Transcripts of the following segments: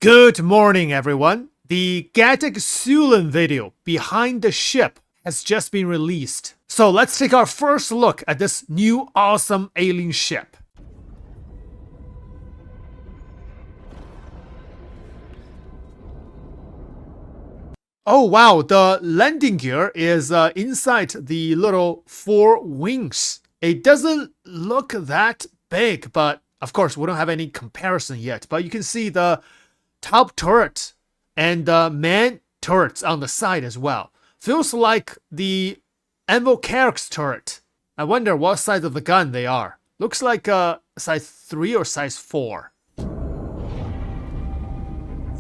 Good morning, everyone. The Gatac Railen video behind the ship has just been released. So let's take our first look at this new awesome alien ship. Oh wow, the landing gear is inside the little four wings. It doesn't look that big, but of course we don't have any comparison yet. But you can see the top turret and the main turrets on the side as well. Feels like the unveiled turret. I wonder what size of the gun they are. Looks like size 3 or size 4. The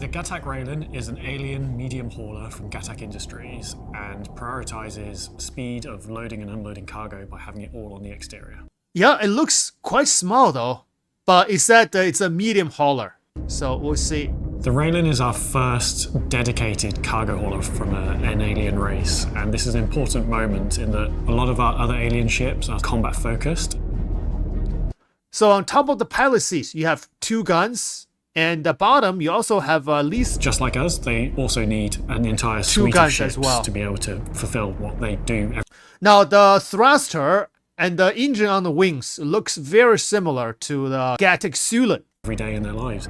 Gatac Railen is an alien medium hauler from Gatac Industries and prioritizes speed of loading and unloading cargo by having it all on the exterior. Yeah, it looks quite small though, but it said it's a medium hauler, so we'll see. The Railen is our first dedicated cargo hauler from an alien race, and this is an important moment in that a lot of our other alien ships are combat focused. So on top of the pilot seat, you have 2 guns. And the bottom, you also have at least... Just like us, they also need an entire suite of ships as well to be able to fulfill what they do. Now, the thruster and the engine on the wings looks very similar to the Gatac Railen. Every day in their lives.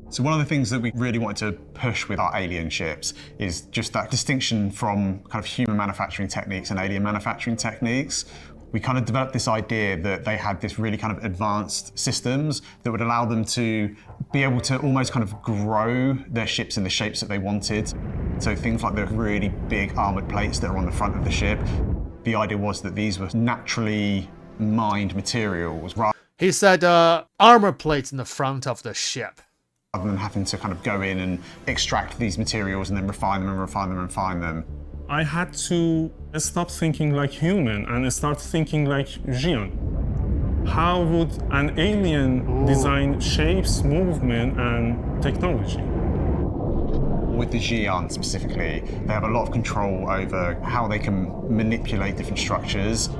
So one of the things that we really wanted to push with our alien ships is just that distinction from kind of human manufacturing techniques and alien manufacturing techniques. We kind of developed this idea that they had this really kind of advanced systems that would allow them to be able to almost kind of grow their ships in the shapes that they wanted. So things like the really big armored plates that are on the front of the ship. The idea was that these were naturally mined materials. He said armor plates in the front of the ship. Rather than having to kind of go in and extract these materials and then refine them and refine them and refine them. I had to stop thinking like human and start thinking like Xian. How would an alien design shapes, movement, and technology? With the Xian specifically, they have a lot of control over how they can manipulate different structures.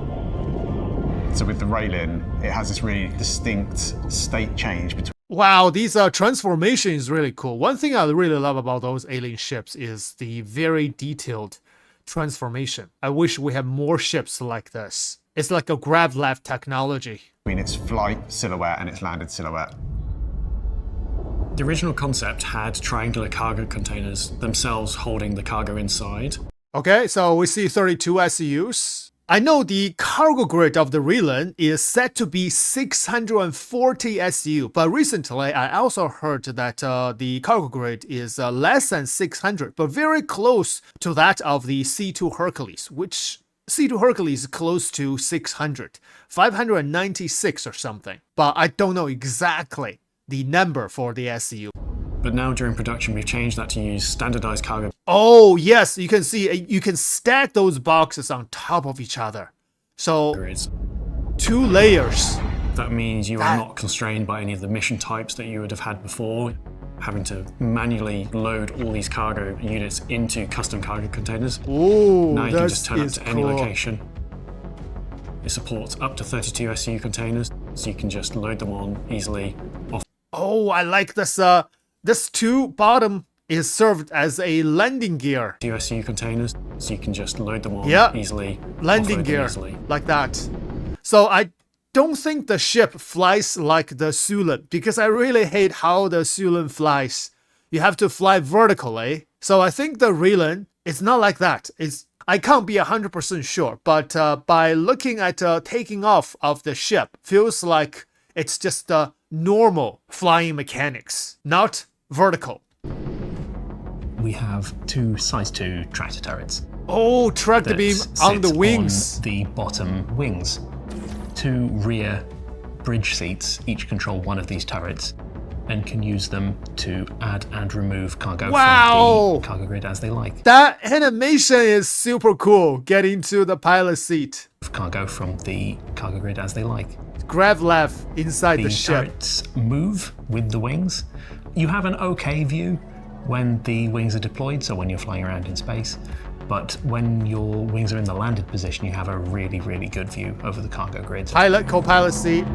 So with the Railen, it has this really distinct state change between. Wow, these transformation is really cool. One thing I really love about those alien ships is the very detailed transformation. I wish we had more ships like this. It's like a grav-left technology. Between its flight silhouette and its landed silhouette. The original concept had triangular cargo containers themselves holding the cargo inside. Okay, so we see 32 SEUs. I know the cargo grid of the Railen is set to be 640 SU, but recently I also heard that the cargo grid is less than 600, but very close to that of the C2 Hercules, which C2 Hercules is close to 600, 596 or something, but I don't know exactly the number for the SU. But now during production, we've changed that to use standardized cargo. Oh, yes, you can see, you can stack those boxes on top of each other. So, Grids. 2 layers. That means you are not constrained by any of the mission types that you would have had before, having to manually load all these cargo units into custom cargo containers. Ooh, now you can just turn up to any cool. location. It supports up to 32 SU containers, so you can just load them on easily. Oh, I like this. This 2 bottom is served as a landing gear. USU containers, so you can just load them on easily. Landing gear, like that. So I don't think the ship flies like the Railen, because I really hate how the Railen flies. You have to fly vertically. So I think the Railen, it's not like that. I can't be 100% sure, but by looking at taking off of the ship, feels like it's just normal flying mechanics, not vertical. We have 2 size 2 tractor turrets. Oh, tractor beam on the wings. On the bottom wings. 2 rear bridge seats each control one of these turrets and can use them to add and remove cargo from the cargo grid as they like. That animation is super cool, getting to the pilot seat. Cargo from the cargo grid as they like. Grab left inside the ship. The turrets move with the wings. You have an okay view when the wings are deployed, so when you're flying around in space. But when your wings are in the landed position, you have a really, really good view over the cargo grids. Pilot, co-pilot seat.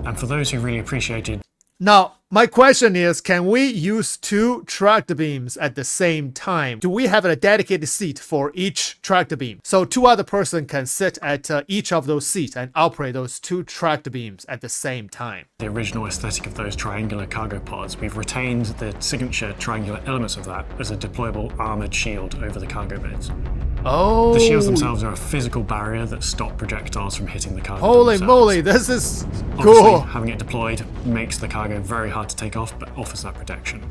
And for those who really appreciated Now, my question is, can we use 2 tractor beams at the same time? Do we have a dedicated seat for each tractor beam? So 2 other person can sit at each of those seats and operate those 2 tractor beams at the same time. the original aesthetic of those triangular cargo pods, we've retained the signature triangular elements of that as a deployable armored shield over the cargo beds. Oh, The shields themselves are a physical barrier that stop projectiles from hitting the cargo. holy themselves. moly, this is Obviously, cool. having it deployed makes the cargo very hard to take off, but offers that protection.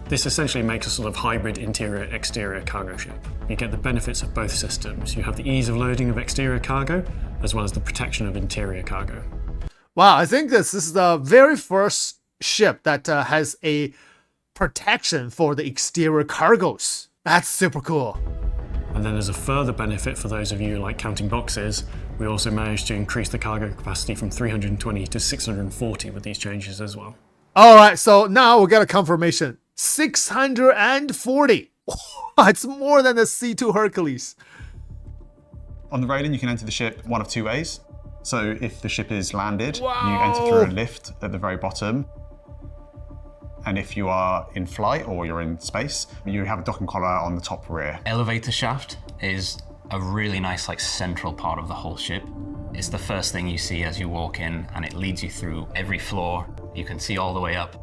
This essentially makes a sort of hybrid interior-exterior cargo ship. You get the benefits of both systems. You have the ease of loading of exterior cargo, as well as the protection of interior cargo. Wow, I think this is the very first ship that has a protection for the exterior cargoes. That's super cool. And then as a further benefit for those of you like counting boxes, we also managed to increase the cargo capacity from 320 to 640 with these changes as well. All right, so now we got a confirmation. 640. It's more than the C2 Hercules. On the Railen, you can enter the ship one of 2 ways. So if the ship is landed, you Wow. enter through a lift at the very bottom. And if you are in flight or you're in space, you have a docking collar on the top rear. Elevator shaft is a really nice central part of the whole ship. It's the first thing you see as you walk in, and it leads you through every floor. You can see all the way up.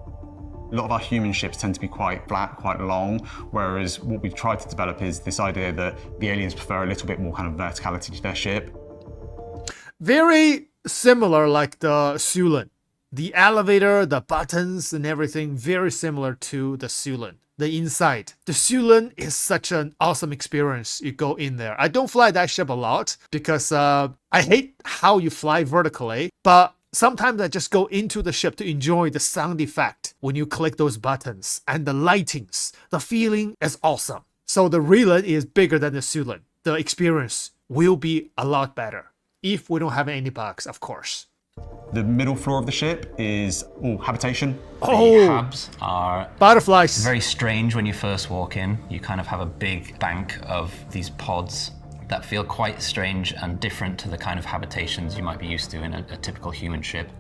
A lot of our human ships tend to be quite flat, quite long, whereas what we've tried to develop is this idea that the aliens prefer a little bit more kind of verticality to their ship. Very similar like the Xian. The elevator, the buttons and everything, very similar to the Xian. The inside. The Xian is such an awesome experience. You go in there. I don't fly that ship a lot because I hate how you fly vertically, but sometimes I just go into the ship to enjoy the sound effect when you click those buttons and the lightings. The feeling is awesome. So the Railen is bigger than the Xian. The experience will be a lot better if we don't have any bugs, of course. The middle floor of the ship is all habitation. The Oh, habs are butterflies. very strange when you first walk in. You kind of have a big bank of these pods that feel quite strange and different to the kind of habitations you might be used to in a typical human ship.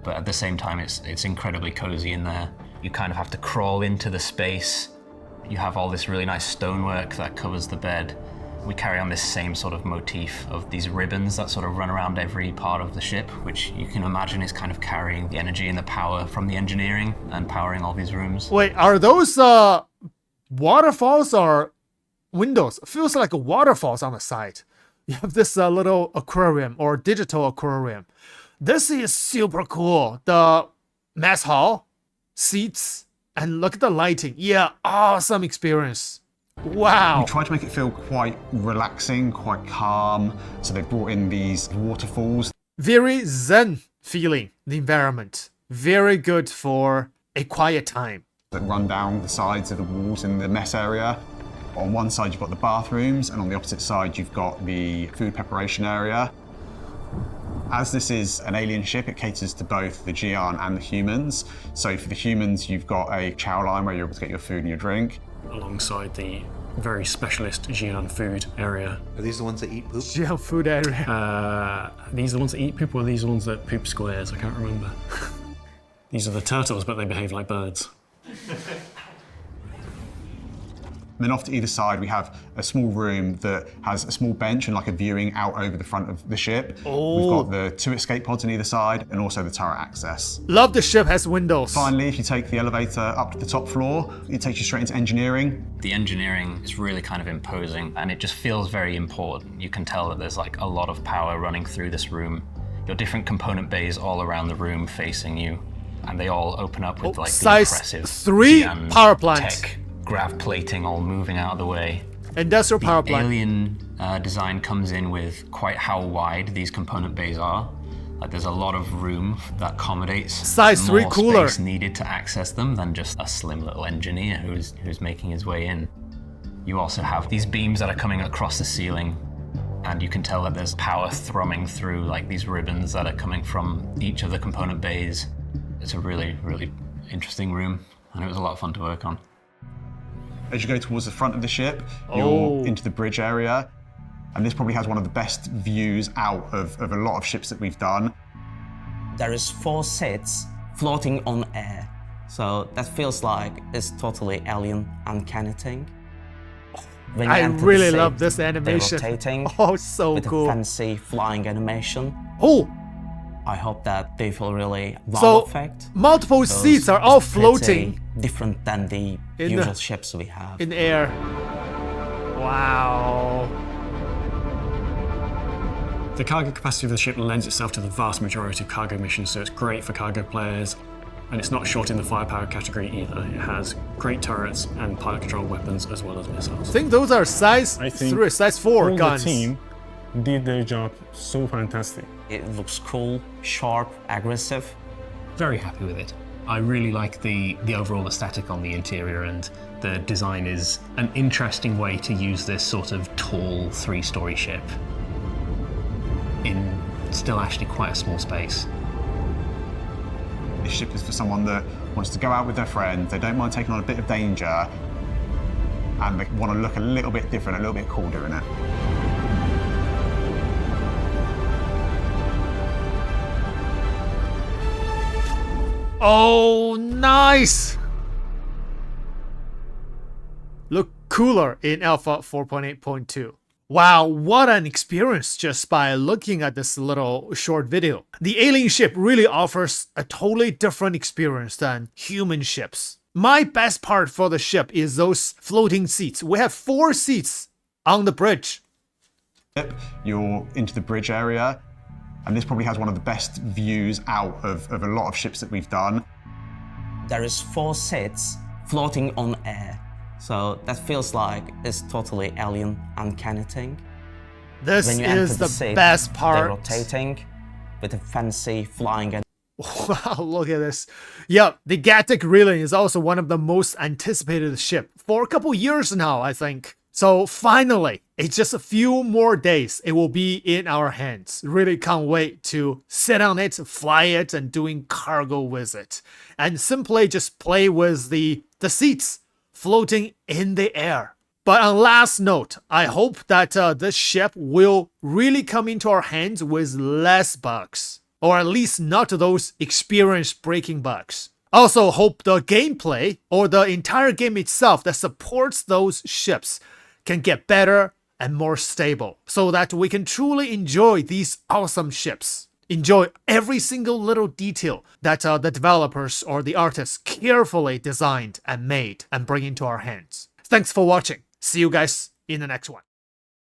But at the same time, it's incredibly cozy in there. You kind of have to crawl into the space. You have all this really nice stonework that covers the bed. We carry on this same sort of motif of these ribbons that sort of run around every part of the ship, which you can imagine is kind of carrying the energy and the power from the engineering and powering all these rooms. Wait, are those waterfalls or windows? It feels like waterfalls on the side. You have this little aquarium or digital aquarium. This is super cool. The mess hall, seats, and look at the lighting. Yeah, awesome experience. Wow. We tried to make it feel quite relaxing, quite calm. So they brought in these waterfalls. Very zen feeling, the environment. Very good for a quiet time. That run down the sides of the walls in the mess area. On one side you've got the bathrooms, and on the opposite side you've got the food preparation area. As this is an alien ship, it caters to both the Xian and the humans. So for the humans, you've got a chow line where you're able to get your food and your drink. Alongside the very specialist Xian food area. Are these the ones that eat poop? Yeah, food area. Are these the ones that eat poop, or are these the ones that poop squares? I can't remember. These are the turtles, but they behave like birds. Then off to either side, we have a small room that has a small bench and like a viewing out over the front of the ship. Oh. We've got the 2 escape pods on either side and also the turret access. Love the ship has windows. Finally, if you take the elevator up to the top floor, it takes you straight into engineering. The engineering is really kind of imposing, and it just feels very important. You can tell that there's like a lot of power running through this room. Your different component bays all around the room facing you, and they all open up with like the size impressive 3 Xian power plant. tech, grav plating all moving out of the way. Industrial power The plant. alien design comes in with quite how wide these component bays are. Like there's a lot of room that accommodates Size 3 more cooler. space needed to access them than just a slim little engineer who's making his way in. You also have these beams that are coming across the ceiling, and you can tell that there's power thrumming through like these ribbons that are coming from each of the component bays. It's a really, really interesting room, and it was a lot of fun to work on. As you go towards the front of the ship, Oh. you're into the bridge area. And this probably has one of the best views out of a lot of ships that we've done. There is 4 seats floating on air. So that feels like it's totally alien, uncanny thing. When you I enter the really seat, love this they're animation. rotating Oh, so with cool. a fancy flying animation. Oh, I hope that they feel really wow so effect. multiple Those seats are all is pretty floating different than the In usual the- ships we have. in the air. Wow. The cargo capacity of the ship lends itself to the vast majority of cargo missions, so it's great for cargo players. And it's not short in the firepower category either. It has great turrets and pilot controlled weapons as well as missiles. I think those are size I think 3, size 4 all guns. the team did their job so fantastic. It looks cool, sharp, aggressive. Very happy with it. I really like the overall aesthetic on the interior, and the design is an interesting way to use this sort of tall 3-story ship in still actually quite a small space. This ship is for someone that wants to go out with their friends, they don't mind taking on a bit of danger, and they want to look a little bit different, a little bit cool doing it. Oh, nice! Look cooler in Alpha 4.8.2. Wow, what an experience just by looking at this little short video. The alien ship really offers a totally different experience than human ships. My best part for the ship is those floating seats. We have 4 seats on the bridge. You're into the bridge area, and this probably has one of the best views out of a lot of ships that we've done. There is 4 seats floating on air. So that feels like it's totally alien, uncanny thing. This When you enter is the seat, best they're part. rotating with a fancy flying animation. Wow, look at this. Yep, the Gatac Railen is also one of the most anticipated ship for a couple years now, I think. So finally, it's just a few more days. It will be in our hands. Really can't wait to sit on it, fly it, and doing cargo with it. And simply just play with the seats floating in the air. But on last note, I hope that this ship will really come into our hands with less bugs. Or at least not those experience-breaking bugs. Also hope the gameplay or the entire game itself that supports those ships can get better and more stable so that we can truly enjoy these awesome ships. Enjoy every single little detail that the developers or the artists carefully designed and made and bring into our hands. Thanks for watching. See you guys in the next one.